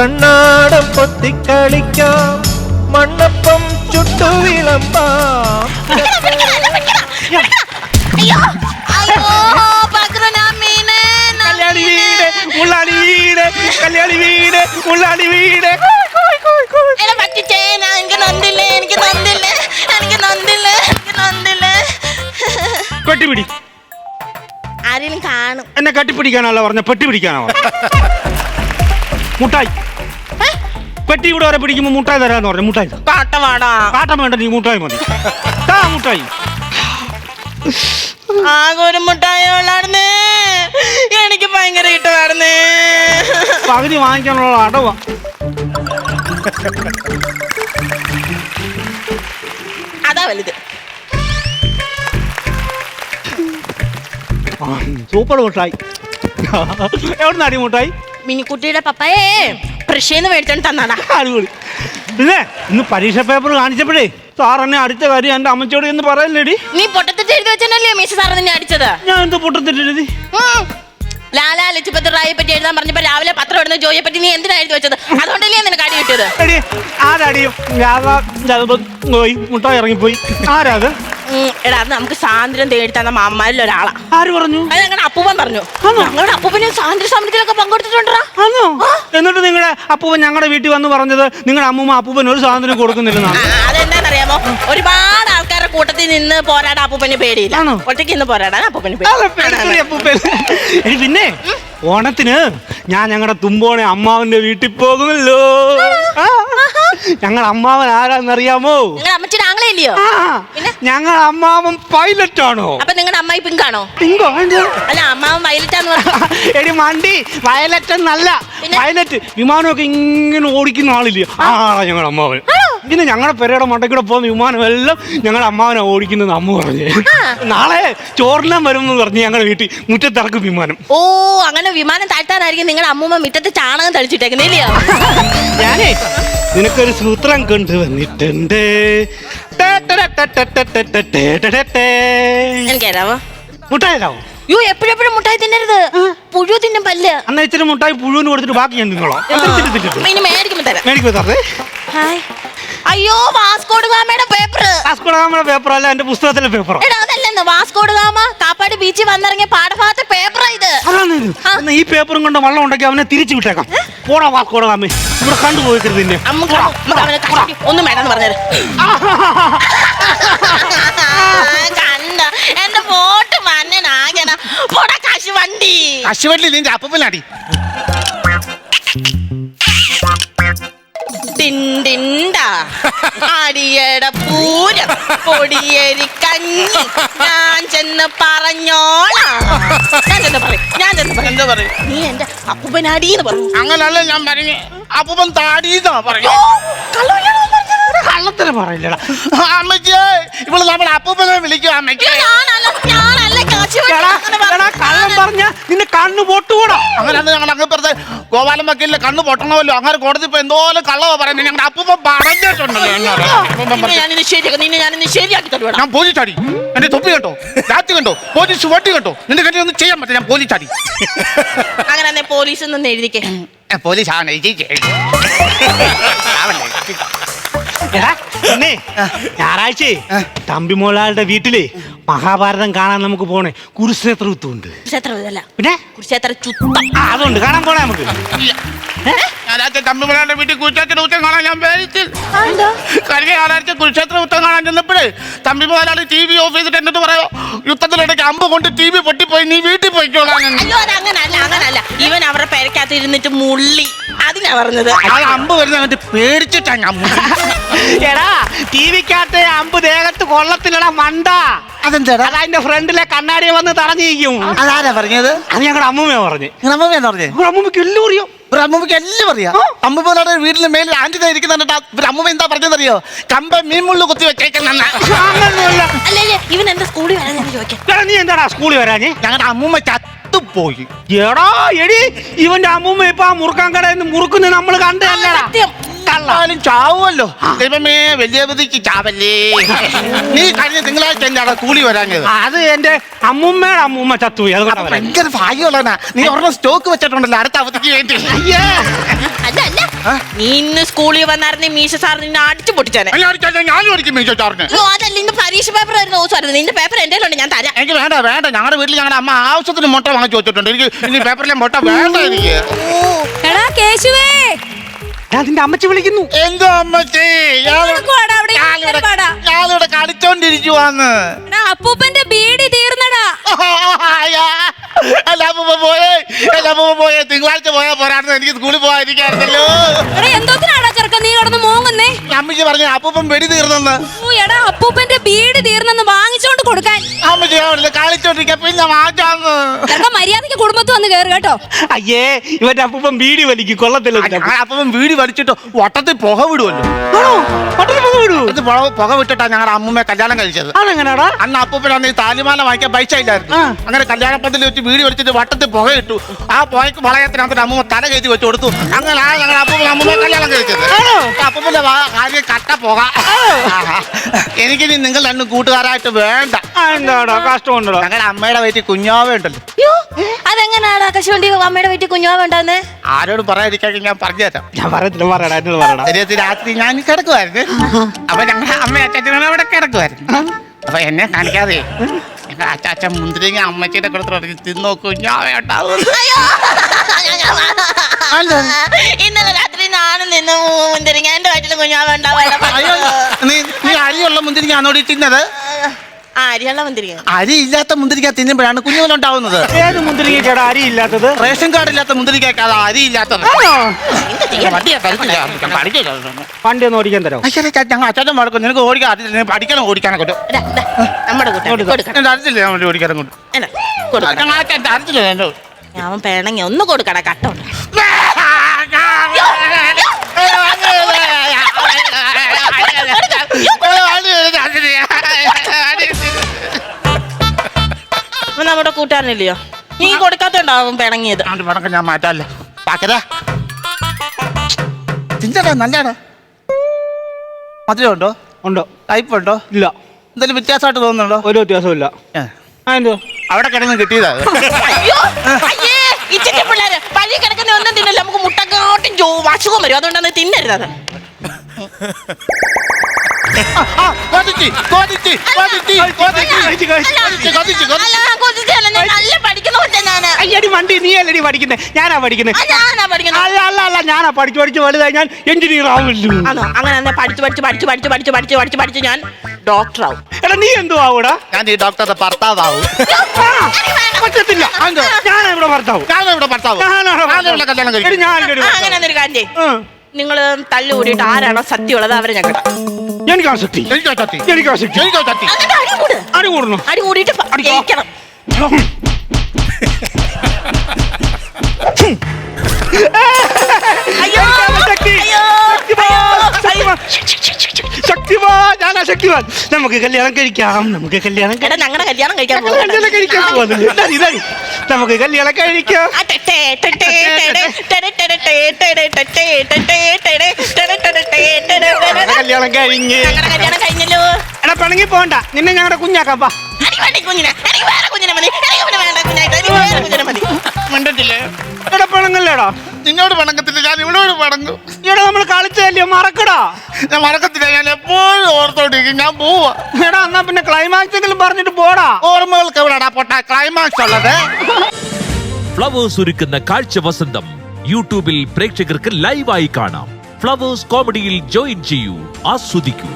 കണ്ണാടം പൊത്തിക്കളിക്കാം, മണ്ണപ്പം ചുട്ടു വിളമ്പാം. കല്യാണി വീട് മുള്ളാടി വീട്, കല്യാണി വീട് മുള്ളാടി വീട്. കെട്ടിപ്പിടി. ആരെങ്കിലും കാണും. എന്നെ കെട്ടിപ്പിടിക്കാനല്ല പറഞ്ഞ, പെട്ടി പിടിക്കാനാ പറഞ്ഞ. മുട്ടായി പെട്ടി ഇവിടെ വരെ പിടിക്കുമ്പോ മുട്ടായി തരാന്ന് പറഞ്ഞു. മുട്ടായി കാട്ടം വേണ്ട, നീ മുട്ടായി മതി. മുട്ടായി ആകെ ഒരു മുട്ടായി ഉള്ളായിരുന്നേ, എനിക്ക് ഭയങ്കര ഇഷ്ടമായിരുന്നേ. പകുതി വാങ്ങിക്കാനുള്ള അടവാ. അതാ വലുത്. സൂപ്പർ മുട്ടായി. എവിടുന്ന് അടി മുട്ടായി? മിനിക്കുട്ടിയുടെ പപ്പയെ പ്രഷേന്ന് മേടിച്ചോണ്ട് തന്നാടാ. അടിപൊളി. പിന്നെ ഇന്ന് പരീക്ഷ പേപ്പർ കാണിച്ചപ്പോഴേ സാർ എന്നെ അടിച്ച കാര്യം എന്റെ അമ്മച്ചോട് എന്ന് പറയല്ലേടി. നീ പൊട്ടത്തിട്ട് എഴുതി വെച്ചല്ലേ മീശ സാറ് നിന്നെ അടിച്ചത്? ഞാൻ എന്താ പൊട്ടത്തിട്ടെഴുതി? ലാലാ ലജ്പത് റായിയെ പറ്റി എഴുതാൻ പറഞ്ഞപ്പോ രാവിലെ പത്രം ഇടുന്ന ജോയെ പറ്റി നീ എന്തിനാ എഴുതി വെച്ചത്? അതുകൊണ്ടല്ലേ നിനക്ക് അടി കിട്ടിയത്? ആരടിയും മുട്ടായി ഇറങ്ങിപ്പോയി. ആരാ അത്? എടാ, അത് നമുക്ക് സ്വാതന്ത്ര്യം തേടി തന്ന മാമ്മമാരിൽ ഒരാളാ. ആര് പറഞ്ഞു? അത് ഞങ്ങളുടെ അപ്പൂപ്പൻ പറഞ്ഞു. ഞങ്ങളുടെ അപ്പൂപ്പനെ സ്വാതന്ത്ര്യ സമരത്തിലൊക്കെ പങ്കെടുത്തിട്ടുണ്ടാ. എന്നിട്ട് നിങ്ങളുടെ അപ്പൂപ്പൻ ഞങ്ങളുടെ വീട്ടിൽ വന്ന് പറഞ്ഞത് നിങ്ങളുടെ അമ്മൂമ്മ അപ്പൂപ്പൻ ഒരു സ്വാതന്ത്ര്യം കൊടുക്കുന്നില്ലെന്നാണ്. അതെന്താണെന്നറിയാമോ? ഒരുപാട് ആൾക്കാരുടെ കൂട്ടത്തിൽ നിന്ന് പോരാടാൻ അപ്പൂപ്പന് പേടിയില്ല. ഒറ്റയ്ക്ക് നിന്ന് പോരാടാൻ അപ്പൂപ്പന് പേടി. പിന്നെ ഓണത്തിന് ഞാൻ ഞങ്ങളുടെ തുമ്പോണെ അമ്മാവന്റെ വീട്ടിൽ പോകുമല്ലോ. ഞങ്ങൾ അമ്മാവൻ ആരാന്നറിയാമോ? അമ്മച്ചിയുടെ ആംഗ്ലയില്ലയോ? ഞങ്ങൾ അമ്മാവൻ പൈലറ്റ് ആണോ? അപ്പൊ നിങ്ങളുടെ അമ്മായി പിങ്കാണോ? പിങ്കോ? അല്ല, അമ്മാവൻ വയലറ്റാന്ന് പറഞ്ഞു. എടി മണ്ടി, വയലറ്റ് എന്നല്ല, പൈലറ്റ്. വിമാനമൊക്കെ ഇങ്ങനെ ഓടിക്കുന്ന ആളില്ലേ, ആളാ ഞങ്ങളുടെ അമ്മാവൻ. പിന്നെ ഞങ്ങളുടെ പെരയുടെ മണ്ടയ്ക്കൂടെ പോകുന്ന വിമാനം എല്ലാം ഞങ്ങളുടെ അമ്മാവനെ ഓടിക്കുന്നത് അമ്മ പറഞ്ഞു. നാളെ ചോറിനാൻ വരും എന്ന് പറഞ്ഞു ഞങ്ങളുടെ വീട്ടിൽ മുറ്റത്തിറക്കും വിമാനം. ഓ, അങ്ങനെ വിമാനം താഴ്ത്താനായിരിക്കും നിങ്ങളുടെ അമ്മൂമ്മ മുറ്റത്ത് ചാണകം തളിച്ചിട്ടേക്കുന്നില്ലയോ? ഞാനേ നിനക്കൊരു സൂത്രം കൊണ്ടുവന്നിട്ടുണ്ട്. എനിക്കറിയാവോ? മുട്ടായിരാവോ? യോ, എപ്പോഴെപ്പോഴും മുട്ടായി തിന്നരുത്, പുഴു തിന്നും പല്ല്. അന്ന് ഇച്ചിരി മുട്ടായി പുഴുവിന് കൊടുത്തിട്ട് ബാക്കി ഞാൻ നിങ്ങളോ മേടിക്കുമ്പോ തരാം. മേടിക്കുമ്പോ തരേ. അയ്യോ, വാസ്കോഡ് ഗാമയുടെ പേപ്പർ. വാസ്കോഡ് ഗാമയുടെ പേപ്പർ അല്ല, എന്റെ പുസ്തകത്തിലെ പേപ്പർ. എടാ, അതല്ലെന്ന്. വാസ്കോഡ് ഗാമ കാപ്പാട് ബീച്ചിൽ വന്നിറങ്ങിയ പാഠഭാഗത്തെ പേപ്പറാ ഇത്. ഈ പേപ്പറും കൊണ്ട് വള്ളം ഉണ്ടാക്കി അവനെ തിരിച്ചു വിട്ടേക്കാം. പോടാ വാസ്കോഡ് ഗാമ, ഇവിടെ കണ്ടുപോയിക്കരുത് നിന്നെ. ഒന്നും വേണ്ടെന്ന് പറഞ്ഞത് കണ്ട എന്റെ ഫോട്ടോ മന്നനാകണ. പോടാ കശുവണ്ടി. കശുവണ്ടി നിന്റെ അപ്പനാടി. അടിയട പൂരം പൊടിയേരി കഞ്ഞി ഞാൻ ചെന്ന് പറഞ്ഞോളാം. ഞാൻ ചെന്ന് പറയും നീ എന്റെ അപ്പൂപ്പനാടീന്ന് പറഞ്ഞു. അങ്ങനല്ല ഞാൻ പറഞ്ഞു, അപ്പൂപ്പൻ താടീന്നാ പറഞ്ഞു. കള്ളത്തിന് പറയില്ലടാ അമ്മച്ചേ. ഇവിടെ നമ്മുടെ അപ്പൂപ്പനെ വിളിക്കും അമ്മയ്ക്ക്. കള്ളം പറഞ്ഞ നിന്റെ കണ്ണ് പൊട്ടുകൂടാ. അങ്ങനെ ഞങ്ങൾ അങ്ങപ്പുറത്തെ ഗോപാലൻ വക്കീലിന്റെ കണ്ണ് പൊട്ടണമല്ലോ. അങ്ങനെ കോടതി ഇപ്പൊ എന്തോലും കള്ളവ പറയുന്നത് ഞങ്ങളുടെ അപ്പൂപ്പൻ പറഞ്ഞിട്ടുണ്ടല്ലോ. ശരിയാക്കി തരുവാ. ഞാൻ പോലീസ് ചാടി. എന്റെ തൊപ്പി കണ്ടോ, രാത്രി കണ്ടോ, പോലീസ് വട്ടി കണ്ടോ, നിന്റെ കണ്ടി ഒന്നും ചെയ്യാൻ പറ്റില്ല. ഞാൻ പോലീസ് ചാടി. അങ്ങനെ പോലീസ് ഒന്നും എഴുതിക്കേ. പോലീസ് ആണ് ഞായറാഴ്ച തമ്പിമോളാളുടെ വീട്ടില് മഹാഭാരതം കാണാൻ നമുക്ക് പോണേ. കുരുക്ഷേത്ര യുദ്ധമുണ്ട്. പിന്നെ കുരുക്ഷേത്ര അതുകൊണ്ട് കാണാൻ പോണേ നമുക്ക്. തമ്പിമോളാളുടെ വീട്ടിൽ കുരുക്ഷേത്ര യുദ്ധം കാണാൻ ഞാൻ കഴിഞ്ഞ ഞായറാഴ്ച കുരുക്ഷേത്ര യുദ്ധം കാണാൻ ചെന്നപ്പോഴേ തമ്പിമോളാള് TV ഓഫ് ചെയ്തിട്ട് എന്നിട്ട് പറയോ, യുദ്ധത്തിനിടയ്ക്ക് അമ്പ് കൊണ്ട് TV പൊട്ടിപ്പോയി, നീ വീട്ടിൽ പോയിക്കോളാൻ. അങ്ങനല്ല, ഇവൻ അവരുടെ പേരക്കകത്ത് ഇരുന്നിട്ട് മുള്ളി. അതിനാ പറഞ്ഞത്. അമ്പ് വരുന്ന പേടിച്ചിട്ടാ ഞാൻ. എടാ, ടിവിക്കകത്ത് അമ്പ് ദേഹത്ത് കൊള്ളത്തിലടാ മണ്ട. അതെന്താ? അതിന്റെ ഫ്രണ്ടിലെ കണ്ണാടിയെ വന്ന് തടഞ്ഞിരിക്കും. അതാരാ പറഞ്ഞത്? അത് ഞങ്ങളുടെ അമ്മൂമ്മ പറഞ്ഞു. അമ്മൂമ്മക്ക് എല്ലാം അറിയോ? അമ്മൂമ്മക്ക് എല്ലാം അറിയാം. അമ്മൂമ്മയുടെ വീട്ടിൽ മേലിൽ ആന്റി ഇരിക്കുന്നുണ്ട്. അമ്മൂമ്മ എന്താ പറഞ്ഞതറിയോ? കമ്പ മീൻമുള്ളു കുത്തി വെച്ചേക്കുന്ന. ഇവൻ എന്താ സ്കൂളിൽ വരാൻ ചോദിക്കാം. നീ എന്താടാ സ്കൂളിൽ വരാഞ്ഞ്? ഞങ്ങളുടെ അമ്മൂമ്മ ചത്തുപോയി. എടാ എടി, ഇവന്റെ അമ്മൂമ്മ ഇപ്പൊ ആ മുറുക്കാൻ കടയിൽ നിന്ന് മുറുക്കുന്നത് നമ്മൾ കണ്ടല്ലടാ. കള്ളാലും ചാവുമല്ലോ. ദൈവമേ, വലിയ ബുദ്ധിക്ക് ചാവല്ലേ. നീ കഴിഞ്ഞ തിങ്കളാഴ്ച എന്താണ് കൂലി വരാഞ്ഞത്? അത് എന്റെ അമ്മൂമ്മയുടെ അമ്മൂമ്മ ചത്തുപോയി. അതുകൊണ്ട് ഭയങ്കര ഭാഗ്യമുള്ളവനാ നീ. ഒരെണ്ണം സ്റ്റോക്ക് വെച്ചിട്ടുണ്ടല്ലോ അടുത്ത അവധിക്ക് വേണ്ടി. അല്ല നീ ഇന്ന് സ്കൂളിൽ വന്നായിരുന്നു മീശ സാർ നിന്നെ അടിച്ചു പൊട്ടിച്ചാനെ. ഞാനും അടിക്കും മീശ സാറിന്. അതല്ല ഇന്ന് പരീക്ഷ പേപ്പർ ആയിരുന്നു ദിവസമായിരുന്നു. നിന്റെ പേപ്പർ എന്റെ ഉണ്ട്, ഞാൻ തരാം. എനിക്ക് വേണ്ട വേണ്ട, ഞങ്ങളുടെ വീട്ടിൽ ഞങ്ങളുടെ അമ്മ ആവശ്യത്തിന് മുട്ട വാങ്ങിച്ചു വെച്ചിട്ടുണ്ട്. എനിക്ക് ഇനി പേപ്പറിലെ മുട്ട വേണ്ട എനിക്ക്. എടാ കേശുവേ, നിന്റെ അമ്മച്ചി വിളിക്കുന്നു. എന്തോ അമ്മച്ചി? ഞാനിവിടെ കളിച്ചോണ്ടിരിക്കുവാന്ന്. അപ്പൂപ്പന്റെ ബീഡി തീർന്നടാ. പോയേ തിങ്കളാഴ്ച പോയാ പോരായിരുന്നു. എനിക്ക് സ്കൂളിൽ പോകാതിരിക്കായിരുന്നല്ലോ. എന്തോത്തിനാടാ ചെറുക്കൻ നീ കിടന്ന് മോങ്ങുന്നേ? അമ്മച്ചി പറഞ്ഞു അപ്പൂപ്പൻ വെടി തീർന്നെന്ന്. എടാ അപ്പൂപ്പന്റെ ബീഡി തീർന്നെന്ന് വാങ്ങിച്ചോണ്ട് കൊടുക്കാൻ. അമ്മച്ചി കളിച്ചോണ്ടിരിക്കാ പിന്നെ മാറ്റാന്ന്. മര്യാദക്ക് കുടുംബത്ത് വന്ന് കയറി കേട്ടോ. അയ്യേ ഇവന്റെ അപ്പൂപ്പൻ ബീഡി വലിക്കും, കൊള്ളത്തില്ല. അപ്പൂപ്പൻ വീടി വലിച്ചിട്ട് വട്ടത്തിൽ പുക വിടുമല്ലോ. പുക വിട്ടിട്ടാ ഞങ്ങളുടെ അമ്മൂമ്മയെ കല്യാണം കഴിച്ചത്. അതെങ്ങനെയാടാ? അന്ന് അപ്പൂപ്പനാന്ന് ഈ താലിമാല വാങ്ങിക്കാൻ പൈസ ഇല്ലായിരുന്നു. അങ്ങനെ കല്യാണപ്പത്തിൽ വെച്ച് വീട് വലിച്ചിട്ട് വട്ടത്തിൽ പുക ഇട്ടു. ആ പുകയ്ക്ക് വളയത്തിനകത്ത് അമ്മൂമ്മ തല കയറ്റി വെച്ച് കൊടുത്തു. അങ്ങനെ ഞങ്ങളുടെ അപ്പൂപ്പൻ അമ്മൂമ്മയെ കല്യാണം കഴിച്ചത്. അപ്പൂപ്പന്റെ കാര്യം കട്ട പുക. എനിക്കിനി നിങ്ങൾ രണ്ടും കൂട്ടുകാരായിട്ട് വേണ്ട. എന്താടാ കഷ്ടമുണ്ടോ? ഞങ്ങളുടെ അമ്മയുടെ വീട്ടിൽ കുഞ്ഞാവ ഉണ്ടല്ലോ. അതെങ്ങനെയാണ് കശുവണ്ടി അമ്മയുടെ വീട്ടിൽ കുഞ്ഞാവ ഉണ്ടാകുന്നേ? ആരോടും പറയാതിരിക്കാൻ ഞാൻ പറഞ്ഞു തരാം. ഞാൻ പറയത്തില്ല, പറയടാ എന്നോട് പറയടാ. രാത്രി ഞാൻ കിടക്കുമായിരുന്നു. അപ്പൊ ഞങ്ങളുടെ അമ്മ അച്ഛനും അവിടെ കിടക്കുമായിരുന്നു. അപ്പൊ എന്നെ കാണിക്കാതെ ഞങ്ങളുടെ അച്ഛൻ മുന്തിരിങ്ങ അമ്മച്ചിയുടെ കൊടുത്ത് തിന്നോക്കൂ ഞാൻ ഉണ്ടാവും. ഇന്നലെ രാത്രി ഞാനും നിന്ന് മുന്തിരിങ്ങ എന്റെ വയറ്റിൽ കുഞ്ഞാവ ഉണ്ടാവും. നീ അരിയുള്ള മുന്തിരിങ്ങ ആണോടി തിന്നത്? അരിയുള്ള മുന്തിരിങ്ങ. അരി ഇല്ലാത്ത മുന്തിരിക്ക തിന്നുമ്പോഴാണ് കുഞ്ഞുങ്ങളുണ്ടാവുന്നത്. ഏത് മുന്തിരിങ്ങയ്ക്കാടാ അരി ഇല്ലാത്തത്? റേഷൻ കാർഡ് ഇല്ലാത്ത മുന്തിരിക്ക അരി ഇല്ലാത്തത്. വണ്ടി ഒന്ന് ഓടിക്കാൻ തരാം. ഞങ്ങൾ അച്ഛനും വഴക്കും നിനക്ക് ഓടിക്കാൻ അറിയില്ല. പഠിക്കണം ഓടിക്കാനൊക്കെ നമ്മുടെ അറിയില്ല. ഓടിക്കാനും കൊണ്ട് അറിയില്ല. ഞാൻ പേണങ്ങി ഒന്ന് കൊടുക്കട കട്ട നമ്മുടെ കൂട്ടുകാരനില്ലയോ? നീ കൊടുക്കാത്തോണ്ടാവും പിണങ്ങിയത്. ഞാൻ മാറ്റാല്ലേ പാക്കരാ ചിന്തടാ നല്ലടാ. മധുരം ഉണ്ടോ? ഉണ്ടോ? ടൈപ്പ് ഉണ്ടോ? ഇല്ല. എന്തെങ്കിലും വ്യത്യാസമായിട്ട് തോന്നുന്നുണ്ടോ? ഒരു വ്യത്യാസവും ഇല്ല. എന്തോ അവിടെ കിടന്ന് കിട്ടിയതാ. പിള്ളേര് പഴയ കിടക്കുന്ന ഒന്നും തിന്നല്ല. നമുക്ക് മുട്ടക്കാട്ടും അസുഖം വരും. അതുകൊണ്ടാണ് തിന്നരുത്. അത് നല്ല പഠിക്കുന്ന അയ്യടി വണ്ടി നീ അല്ലടി പഠിക്കുന്നേ, ഞാനാ പഠിക്കുന്നേ. അല്ല ഞാനാ പഠിച്ചു വലുതായി ഞാൻ എഞ്ചിനീയർ ആവില്ല. അങ്ങനെ പഠിച്ചു ഞാൻ ഡോക്ടർ ആവും. എടാ നീ എന്തോ ആവൂടാ? ഞാൻ ഈ ഡോക്ടറുടെ ഭർത്താവും. പറ്റത്തില്ല, ഞാനിവിടെ ഭർത്താവും. അങ്ങനെ ഒരു കാര്യം. നിങ്ങള് തല്ലുകൂടിയിട്ട് ആരാണോ സത്യമുള്ളത് അവരെ ഞാൻ കേട്ടോ. അടി കൂടിയിട്ട് ജയിക്കണം. ശക്തിമാൻ നമുക്ക് കല്യാണം കഴിക്കാം. ഞങ്ങളുടെ കല്യാണം കഴിക്കാൻ നമുക്ക് കല്യാണം കഴിക്കാം. കല്യാണം കഴിഞ്ഞല്ലോ. എടാ പിണങ്ങി പോണ്ട, നിന്നെ ഞങ്ങളുടെ കുഞ്ഞാക്കാപ്പാ. എടാ പിണങ്ങല്ലേടാ? നിന്നോട് പണക്കത്തില്ല, ഞാൻ ഇവളോട് പണങ്ങും. ഇവിടെ നമ്മൾ കളിച്ചല്ലോ, മറക്കടാ. ഞാൻ മറക്കത്തില്ല, ഞാൻ എപ്പോഴും ഓർത്തോണ്ടിരിക്കും. ഞാൻ പോവാ. എടാ എന്നാ പിന്നെ ക്ലൈമാക്സ് എങ്കിലും പറഞ്ഞിട്ട് പോടാ. ഓർമ്മകൾക്ക് എവിടെടാ പൊട്ട ക്ലൈമാക്സ് ഉള്ളത്? ഫ്ലവേഴ്സ് ഒരുക്കുന്ന കാഴ്ച വസന്തം യൂട്യൂബിൽ പ്രേക്ഷകർക്ക് ലൈവായി കാണാം. ഫ്ലവേഴ്സ് കോമഡിയിൽ ജോയിൻ ചെയ്യൂ, ആസ്വദിക്കൂ.